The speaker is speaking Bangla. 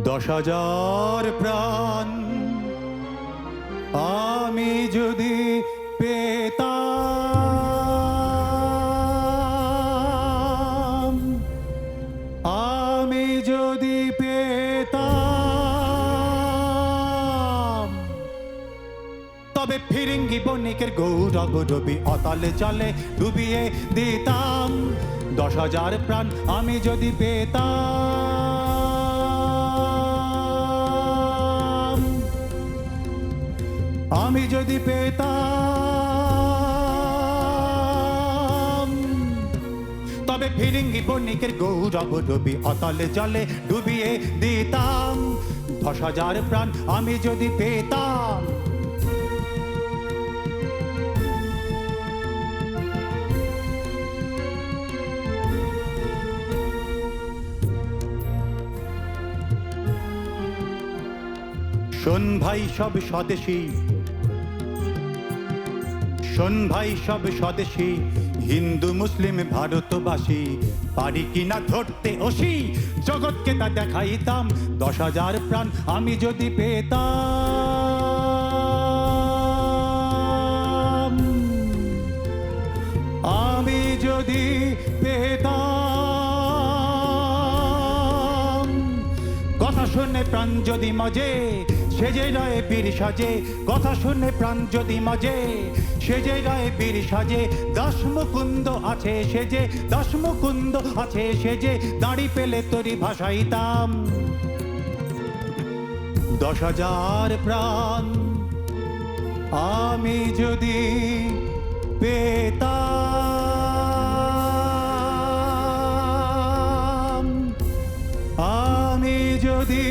10,000 প্রাণ আমি যদি পেতাম, আমি যদি পেতাম, তবে ফিরিঙ্গি বণিকের গৌরব রবি অতলে জলে ডুবিয়ে দিতাম। 10,000 প্রাণ আমি যদি পেতাম, আমি যদি পেতাম, তবে ফিরিঙ্গি বণিকের গৌরব রবি অতলে জলে ডুবিয়ে দিতাম। 10,000 প্রাণ আমি যদি পেতাম। শোন ভাই সব স্বদেশী, শোন ভাই সব স্বদেশী, হিন্দু মুসলিম ভারতবাসী, পারি কিনা ধরতে অসি, জগৎকে তা দেখাইতাম। 10,000 প্রাণ আমি যদি পেতাম, আমি যদি পেতাম, কথা শুনে প্রাণ যদি মজে সেজে রয়ে বীর সাজে, কথা শুনে প্রাণ যদি মজে সেজে রয়ে বীর সাজে। 10 মুকুন্দ আছে সেজে, 10 মুকুন্দ আছে সেজে, দাড়ি পেলে তরি ভাসাইতাম। 10,000 প্রাণ আমি যদি পেতাম, আমি যদি